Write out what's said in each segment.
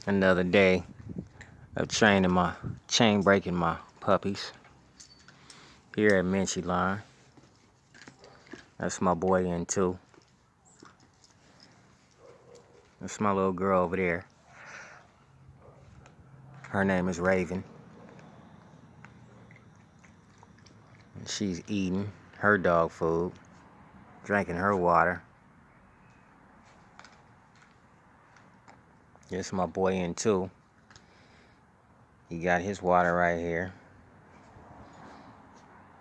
Another day of chain breaking my puppies here at Minchi line. That's my boy in too. That's my little girl over there. Her name is Raven. And she's eating her dog food, drinking her water. This my boy in too. He got his water right here.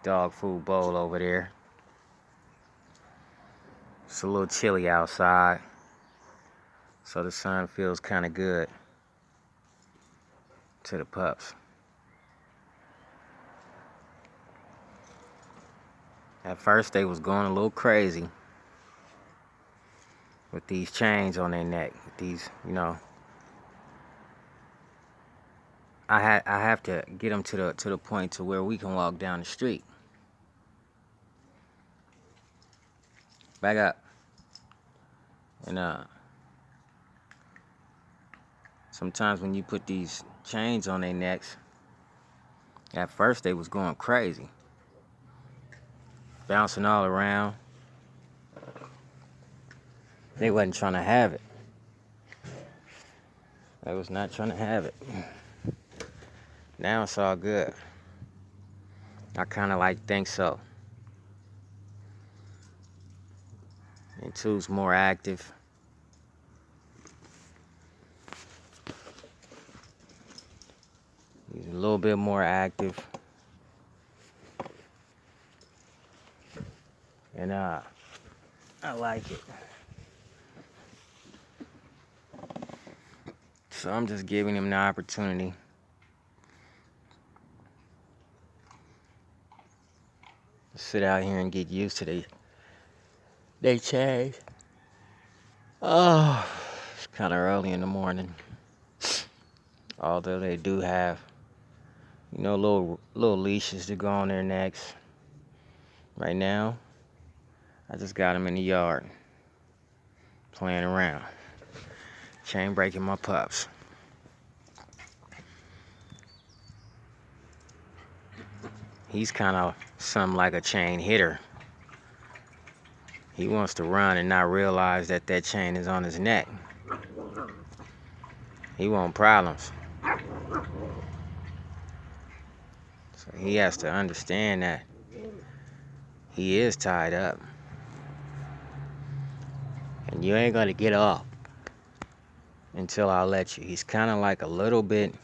Dog food bowl over there. It's a little chilly outside, so the sun feels kind of good to the pups. At first they was going a little crazy with these chains on their neck. With these, I have to get them to the point to where we can walk down the street. Back up. And sometimes when you put these chains on their necks, at first they was going crazy, bouncing all around. They wasn't trying to have it. They was not trying to have it. Now it's all good. I kind of think so. And two's more active. He's a little bit more active. And I like it. So I'm just giving him the opportunity to sit out here and get used to they change. Oh, it's kind of early in the morning. Although they do have, little leashes to go on their necks. Right now, I just got them in the yard, playing around, chain breaking my pups. He's kind of something like a chain hitter. He wants to run and not realize that chain is on his neck. He wants problems. So he has to understand that he is tied up. And you ain't gonna get off until I let you. He's kind of like a little bit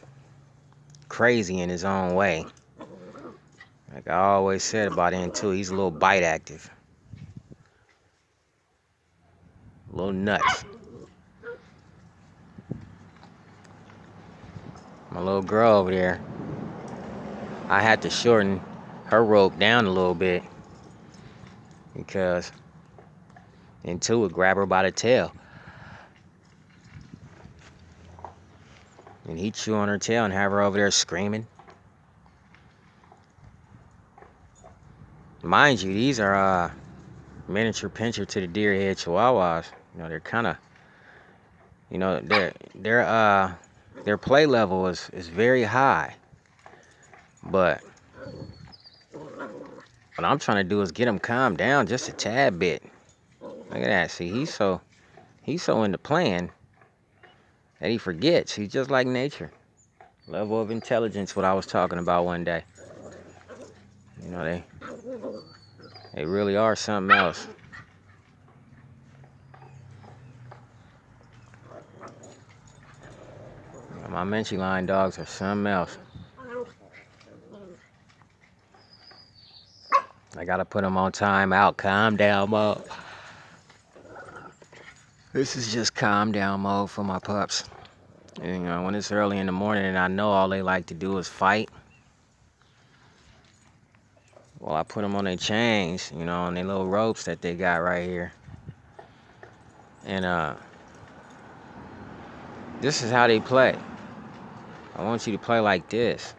crazy in his own way. Like I always said about him too, he's a little bite active. A little nuts. My little girl over there, I had to shorten her rope down a little bit because N2 would grab her by the tail. And he'd chew on her tail and have her over there screaming. Mind you, these are Miniture Pincher to the Deer Head Chihuahuas. They're kind of, their play level is very high. But what I'm trying to do is get him calmed down just a tad bit. Look at that. See, he's so into playing that he forgets. He's just like nature. Level of intelligence, what I was talking about one day. They really are something else. My Minchi line dogs are something else. I gotta put them on time out, calm down mode. This is just calm down mode for my pups. And, when it's early in the morning and I know all they like to do is fight, well, I put them on their chains, on their little ropes that they got right here. And this is how they play. I want you to play like this.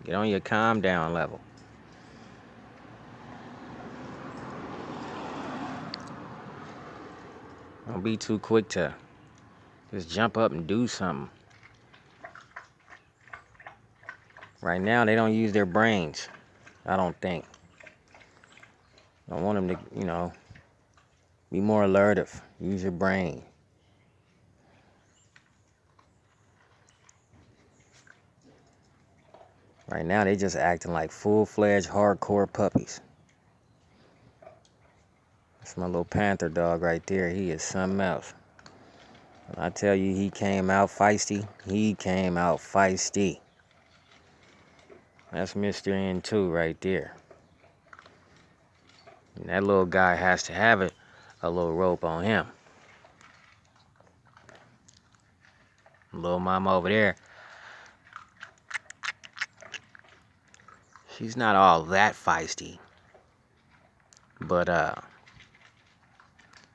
Get on your calm down level. Don't be too quick to Just jump up and do something. Right now, they don't use their brains, I don't think. I want them to, be more alert. Use your brain. Right now, they just acting like full-fledged hardcore puppies. That's my little panther dog right there. He is something else. When I tell you he came out feisty, he came out feisty. That's Mr. N2 right there. And that little guy has to have a little rope on him. Little mama over there, she's not all that feisty, but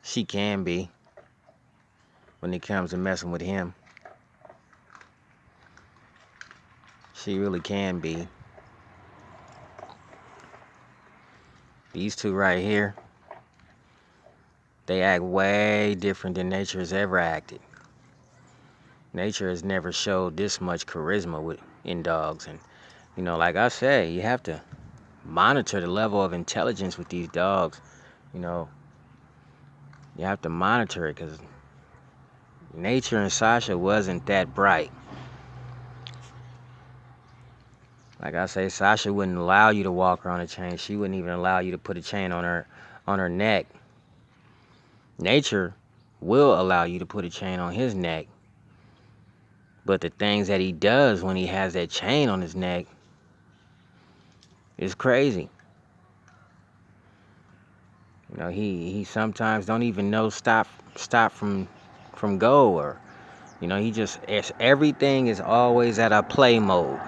she can be when it comes to messing with him. She really can be. These two right here, they act way different than nature has ever acted. Nature has never showed this much charisma in dogs. And, like I said, you have to monitor the level of intelligence with these dogs. You have to monitor it because Nature and Sasha wasn't that bright. Like I say, Sasha wouldn't allow you to walk her on a chain. She wouldn't even allow you to put a chain on her neck. Nature will allow you to put a chain on his neck. But the things that he does when he has that chain on his neck is crazy. He sometimes don't even know stop from go, or everything is always at a play mode.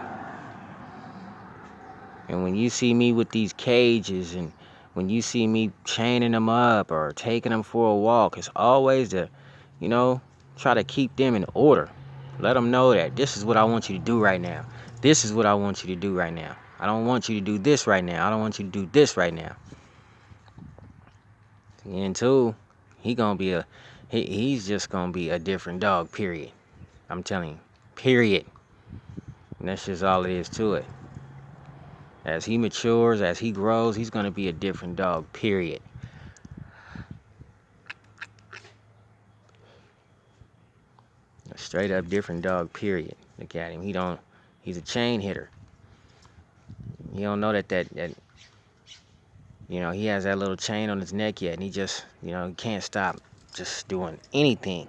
And when you see me with these cages, and when you see me chaining them up or taking them for a walk, it's always to, try to keep them in order. Let them know that this is what I want you to do right now. This is what I want you to do right now. I don't want you to do this right now. I don't want you to do this right now. And two, he's just gonna be a different dog, period. I'm telling you, period. And that's just all it is to it. As he matures, as he grows, he's gonna be a different dog, period. A straight up different dog, period. Look at him. He's a chain hitter. He don't know that he has that little chain on his neck yet, and he just, he can't stop just doing anything.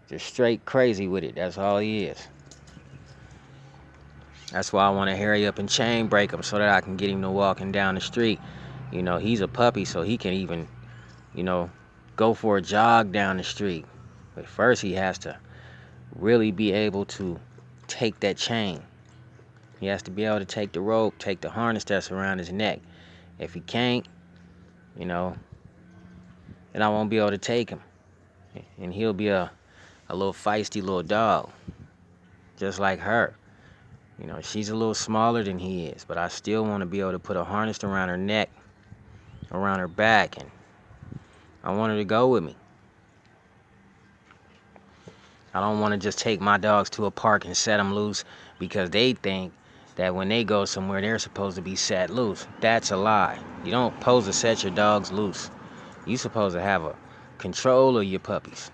Just straight crazy with it. That's all he is. That's why I want to hurry up and chain break him so that I can get him to walking down the street. He's a puppy, so he can even, go for a jog down the street. But first, he has to really be able to take that chain. He has to be able to take the rope, take the harness that's around his neck. If he can't, then I won't be able to take him. And he'll be a little feisty little dog, just like her. She's a little smaller than he is, but I still want to be able to put a harness around her neck, around her back, and I want her to go with me. I don't want to just take my dogs to a park and set them loose because they think that when they go somewhere, they're supposed to be set loose. That's a lie. You don't supposed to set your dogs loose. You're supposed to have a control of your puppies.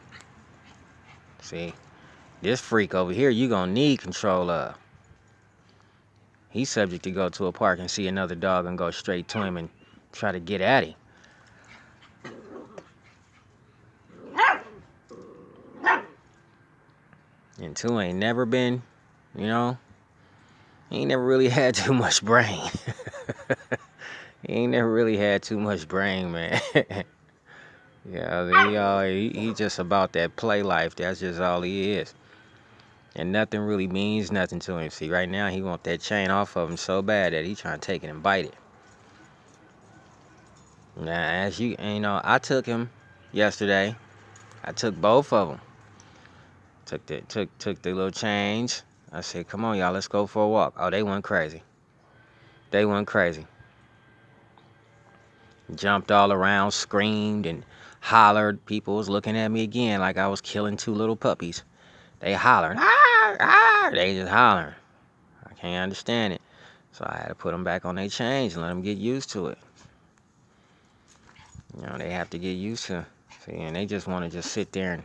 See, this freak over here, you're going to need control of. He's subject to go to a park and see another dog and go straight to him and try to get at him. And two ain't never been, he ain't never really had too much brain. He ain't never really had too much brain, man. Yeah, he just about that play life. That's just all he is. And nothing really means nothing to him. See, right now he want that chain off of him so bad that he trying to take it and bite it. Now, as I took him yesterday. I took both of them. Took the little chains. I said, "Come on, y'all, let's go for a walk." Oh, they went crazy. Jumped all around, screamed, and hollered. People was looking at me again like I was killing 2 little puppies. They hollering, ah, ah, they just hollering. I can't understand it. So I had to put them back on their chains and let them get used to it. You know, they have to get used to it. See, and they just want to just sit there and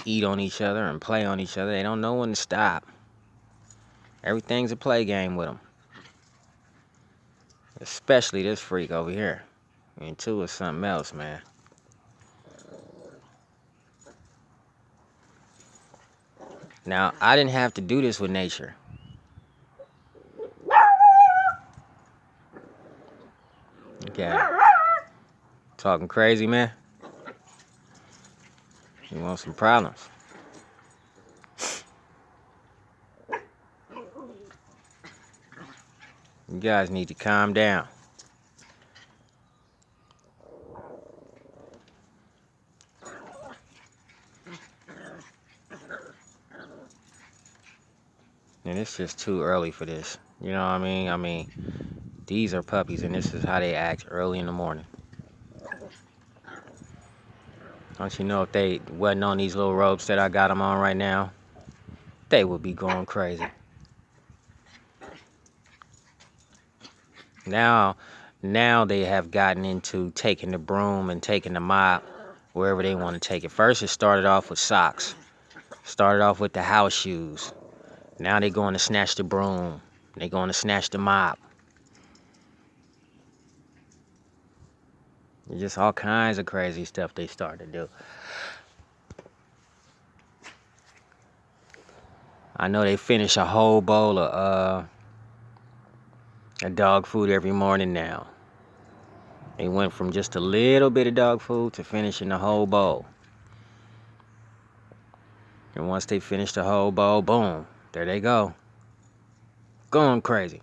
eat on each other and play on each other. They don't know when to stop. Everything's a play game with them. Especially this freak over here. And 2 is something else, man. Now, I didn't have to do this with Nature. Okay. Talking crazy, man? You want some problems? You guys need to calm down. And it's just too early for this. You know what I mean? I mean, these are puppies, and this is how they act early in the morning. Don't you know if they wasn't on these little ropes that I got them on right now, they would be going crazy. Now they have gotten into taking the broom and taking the mop wherever they want to take it. First, it started off with socks. Started off with the house shoes. Now they're going to snatch the broom. They're going to snatch the mop. It's just all kinds of crazy stuff they start to do. I know they finish a whole bowl of dog food every morning now. They went from just a little bit of dog food to finishing the whole bowl. And once they finish the whole bowl, boom, there they go. Going crazy.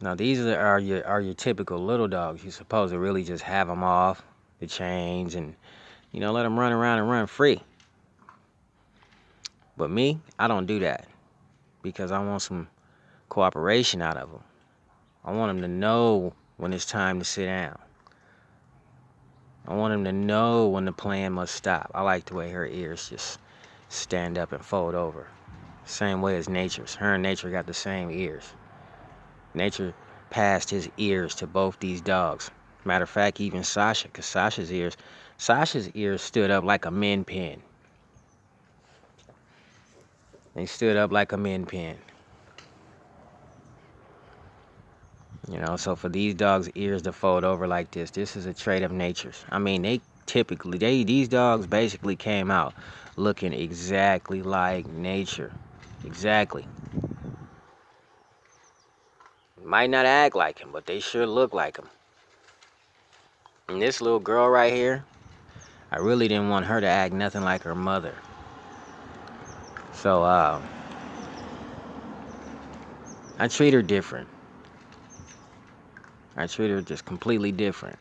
Now these are your typical little dogs. You're supposed to really just have them off the chains and, you know, let them run around and run free. But me, I don't do that because I want some cooperation out of them. I want them to know when it's time to sit down. I want them to know when the plan must stop. I like the way her ears just stand up and fold over. Same way as Nature's. Her and Nature got the same ears. Nature passed his ears to both these dogs. Matter of fact, even Sasha, because Sasha's ears stood up like a min pin. They stood up like a min pin. You know, so for these dogs' ears to fold over like this is a trait of Nature's. I mean, these dogs basically came out looking exactly like Nature. Exactly. Might not act like him, but they sure look like him. And this little girl right here, I really didn't want her to act nothing like her mother. So, I treat her different. I treat her just completely different.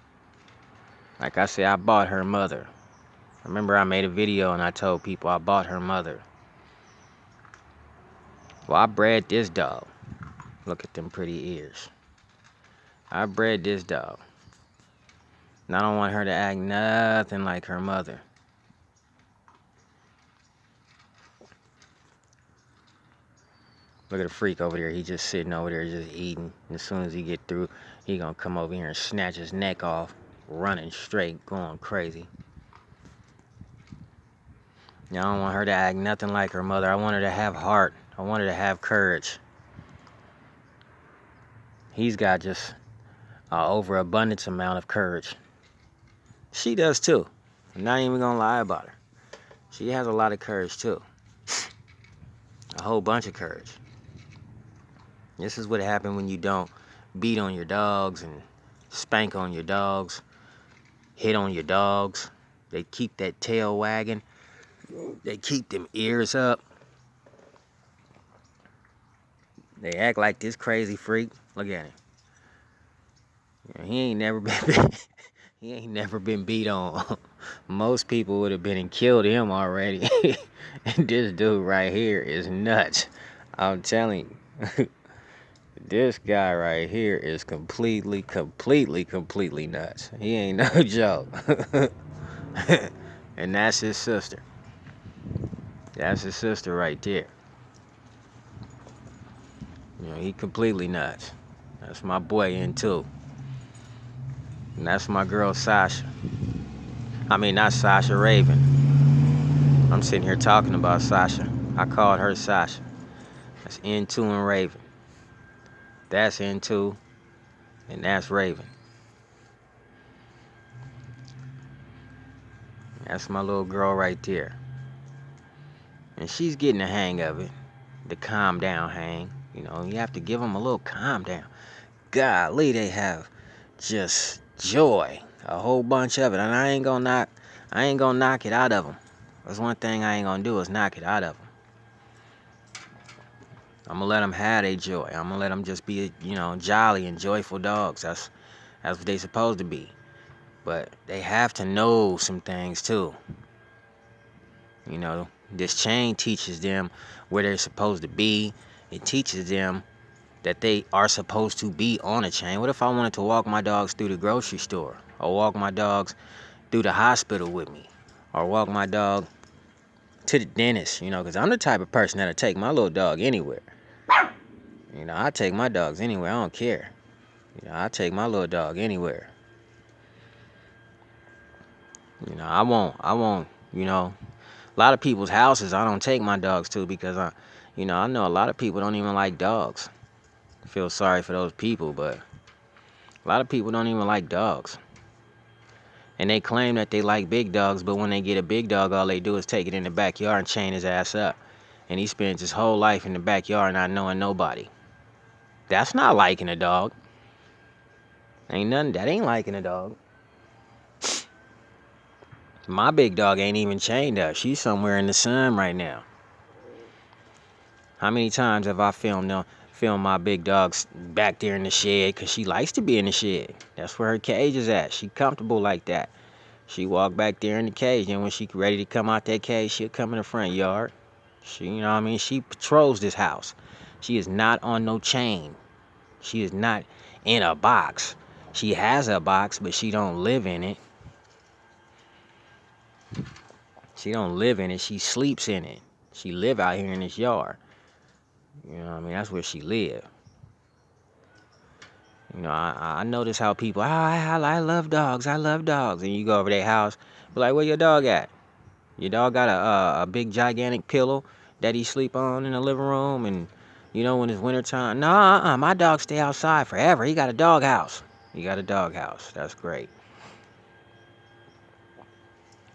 Like I said, I bought her mother. Remember I made a video and I told people I bought her mother. Well, I bred this dog. Look at them pretty ears. I bred this dog. And I don't want her to act nothing like her mother. Look at the freak over there. He just sitting over there just eating. And as soon as he get through, he gonna come over here and snatch his neck off, running straight, going crazy. I don't want her to act nothing like her mother. I want her to have heart. I want her to have courage. He's got just an overabundance amount of courage. She does too. I'm not even gonna lie about her. She has a lot of courage too. A whole bunch of courage. This is what happens when you don't beat on your dogs and spank on your dogs, hit on your dogs. They keep that tail wagging. They keep them ears up. They act like this crazy freak. Look at him. He ain't never been beat on. Most people would have been and killed him already. And this dude right here is nuts. I'm telling you. This guy right here is completely nuts. He ain't no joke. And that's his sister. That's his sister right there. You know, he completely nuts. That's my boy in too. And that's my girl Sasha. I mean, not Sasha, Raven. I'm sitting here talking about Sasha. I called her Sasha. That's N2 and Raven. That's N2 and that's Raven. That's my little girl right there. And she's getting the hang of it. The calm down hang. You know, you have to give them a little calm down. Golly, they have just joy. A whole bunch of it. And I ain't gonna knock it out of them. That's one thing I ain't gonna do is knock it out of them. I'm gonna let them have their joy. I'm gonna let them just be, you know, jolly and joyful dogs. That's what they supposed to be. But they have to know some things too. You know, this chain teaches them where they're supposed to be. It teaches them that they are supposed to be on a chain. What if I wanted to walk my dogs through the grocery store? Or walk my dogs through the hospital with me? Or walk my dog to the dentist, you know, because I'm the type of person that'll take my little dog anywhere. You know, I take my dogs anywhere. I don't care. You know, I take my little dog anywhere. You know, I won't, you know, a lot of people's houses I don't take my dogs to because I know a lot of people don't even like dogs. I feel sorry for those people, but a lot of people don't even like dogs. And they claim that they like big dogs, but when they get a big dog, all they do is take it in the backyard and chain his ass up. And he spends his whole life in the backyard not knowing nobody. That's not liking a dog. That ain't liking a dog. My big dog ain't even chained up. She's somewhere in the sun right now. How many times have I filmed my big dogs back there in the shed? Because she likes to be in the shed. That's where her cage is at. She comfortable like that. She walk back there in the cage, and when she ready to come out that cage, she'll come in the front yard. She, you know what I mean? She patrols this house. She is not on no chain. She is not in a box. She has a box, but she don't live in it. She don't live in it. She sleeps in it. She live out here in this yard. You know what I mean? That's where she live. You know, I notice how people, I love dogs. I love dogs. And you go over their house, be like, where your dog at? Your dog got a big gigantic pillow that he sleep on in the living room. And, you know, when it's wintertime, no, my dog stay outside forever. He got a dog house. You got a dog house. That's great.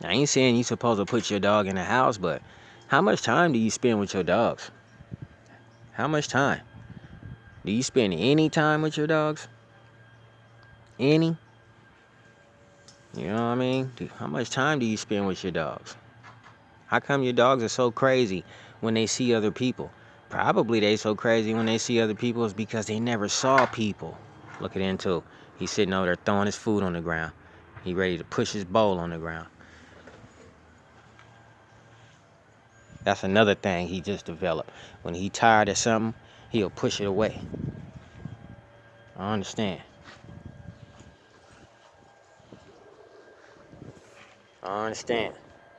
I ain't saying you supposed to put your dog in the house, but how much time do you spend with your dogs? How much time? Do you spend any time with your dogs? Any? You know what I mean? How much time do you spend with your dogs? How come your dogs are so crazy when they see other people? Probably they so crazy when they see other people is because they never saw people. Look at him too. He's sitting over there throwing his food on the ground. He ready to push his bowl on the ground. That's another thing he just developed. When he tired of something, he'll push it away. I understand. I understand.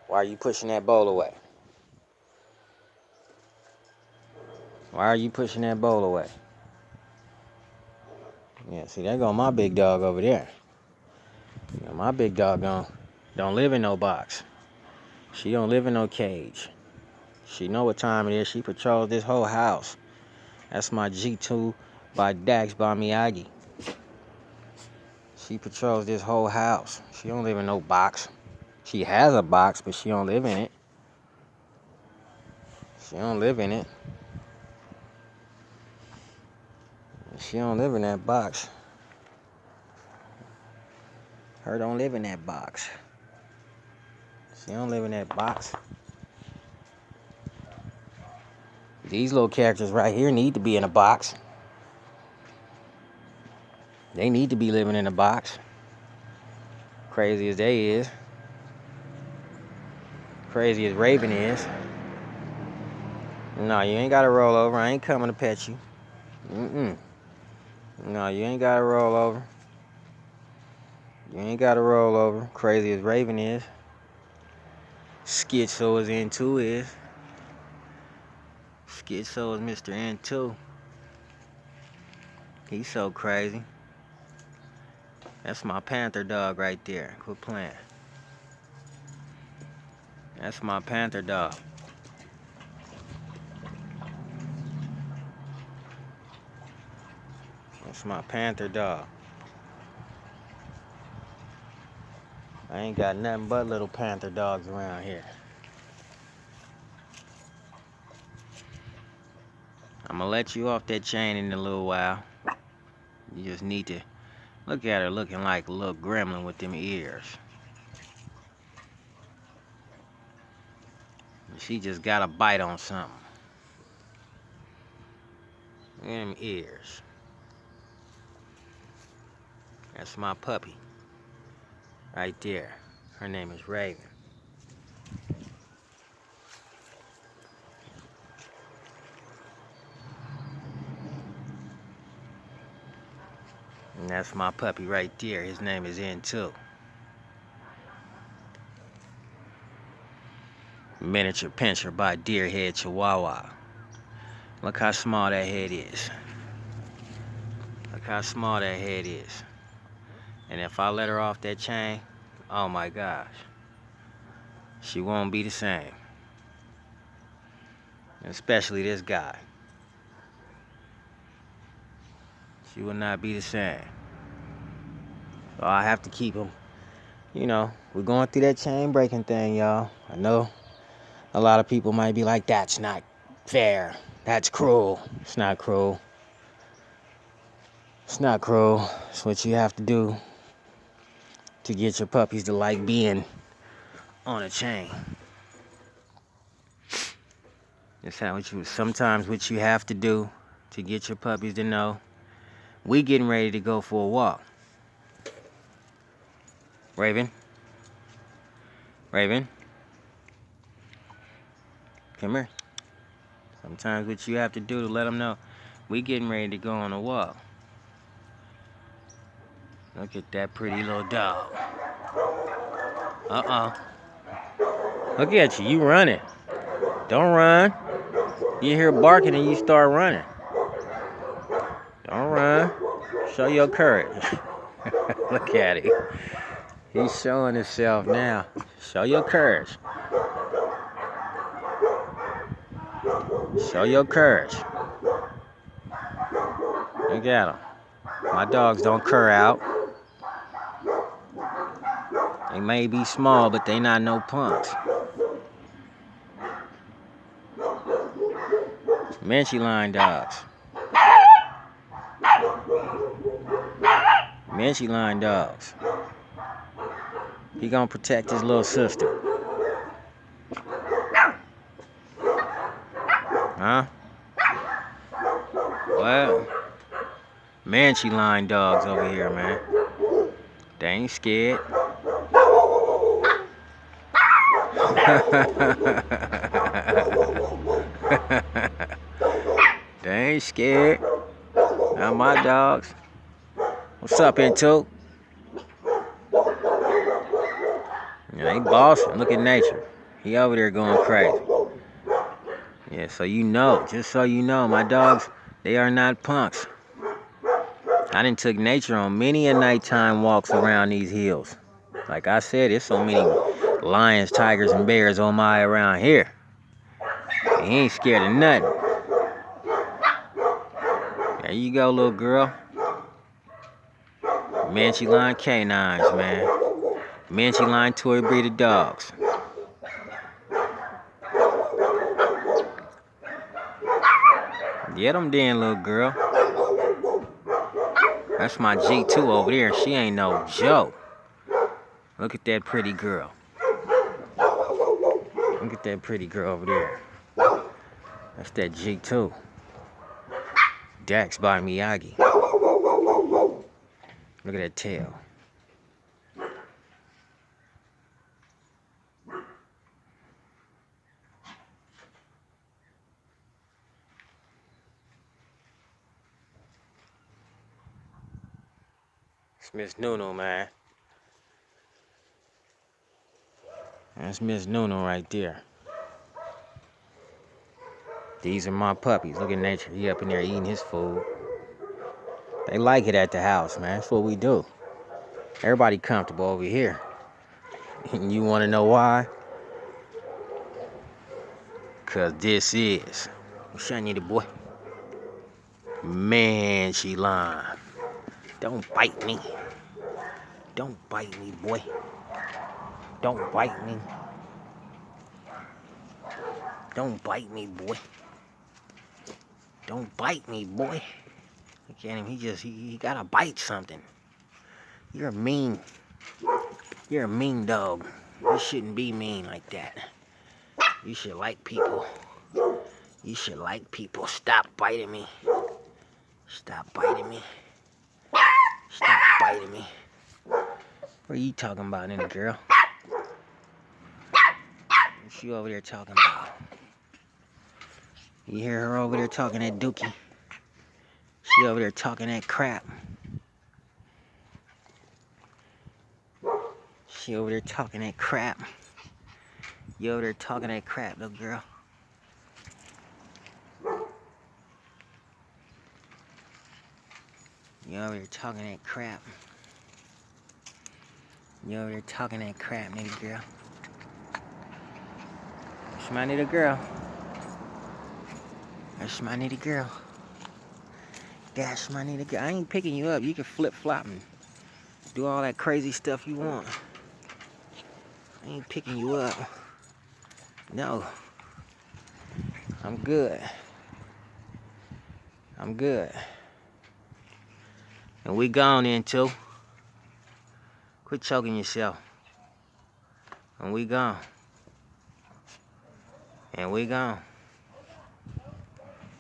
Why are you pushing that bowl away? Why are you pushing that bowl away? Yeah, see, there go my big dog over there. You know, my big dog don't live in no box. She don't live in no cage. She know what time it is. She patrols this whole house. That's my G2 by Dax by Miyagi. She patrols this whole house. She don't live in no box. She has a box, but she don't live in it. She don't live in it. She don't live in that box. Her don't live in that box. She don't live in that box. These little characters right here need to be in a box. They need to be living in a box. Crazy as they is. Crazy as Raven is. No, you ain't got to roll over. I ain't coming to pet you. No, you ain't gotta roll over. You ain't gotta roll over. Crazy as Raven is. Schizo as N2 is. Schizo is Mr. N2. He's so crazy. That's my panther dog right there. Quit playing. That's my panther dog. That's my panther dog. I ain't got nothing but little panther dogs around here. I'm gonna let you off that chain in a little while. You just need to look at her looking like a little gremlin with them ears. She just got a bite on something. Them ears. That's my puppy. Right there. Her name is Raven. And that's my puppy right there. His name is N2. Miniature Pincher by Deer Head Chihuahua. Look how small that head is. Look how small that head is. And if I let her off that chain, oh my gosh, she won't be the same. Especially this guy. She will not be the same. So I have to keep him. You know, we're going through that chain breaking thing, y'all. I know a lot of people might be like, that's not fair. That's cruel. It's not cruel. It's not cruel. It's what you have to do to get your puppies to like being on a chain. It's how sometimes what you have to do to get your puppies to know we getting ready to go for a walk. Raven. Raven. Come here. Sometimes what you have to do to let them know we getting ready to go on a walk. Look at that pretty little dog. Look at you running. Don't run. You hear barking and you start running. Don't run. Show your courage. Look at him. He's showing himself now. Show your courage. Show your courage. Look at him. My dogs don't cur out. They may be small, but they not no punks. Minchi line dogs. Minchi line dogs. He gonna protect his little sister. Huh? Well, Minchi line dogs over here, man. They ain't scared. They ain't scared. Not my dogs. What's up, N2? Yeah, they bossing. Look at nature. He over there going crazy. Yeah, so you know, just so you know, my dogs, they are not punks. I done took nature on many a nighttime walks around these hills. Like I said, there's so many lions, tigers, and bears on my around here. He ain't scared of nothing. There you go, little girl. Minchi line canines, man. Minchi line toy breed of dogs. Get them then, little girl. That's my G2 over there. She ain't no joke. Look at that pretty girl. Look at that pretty girl over there. That's that G2. Dax by Miyagi. Look at that tail. It's Miss Nuno, man. That's Miss Nuno right there. These are my puppies. Look at nature. He up in there eating his food. They like it at the house, man. That's what we do. Everybody comfortable over here. You want to know why? Because this is. Shiny the boy. Man, she lying. Don't bite me. Don't bite me, boy. Don't bite me. Don't bite me, boy. Don't bite me, boy. Look at him. He gotta bite something. You're mean. You're a mean dog. You shouldn't be mean like that. You should like people. You should like people. Stop biting me. Stop biting me. Stop biting me. What are you talking about, any girl? What's you over there talking about? You hear her over there talking that dookie? She over there talking that crap. She over there talking that crap. You over there talking that crap, little girl. You over there talking that crap. You over there talking that crap, nigga girl. That's my little girl. That's my little girl. That's my little girl. I ain't picking you up. You can flip-flop and do all that crazy stuff you want. I ain't picking you up. No. I'm good. I'm good. And we gone in too. Quit choking yourself. And we gone. And we gone.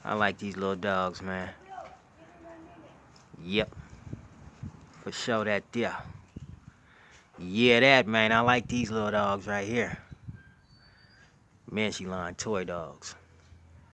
I like these little dogs, man. Yep. For sure that there. Yeah, that, man. I like these little dogs right here. Minchi line toy dogs.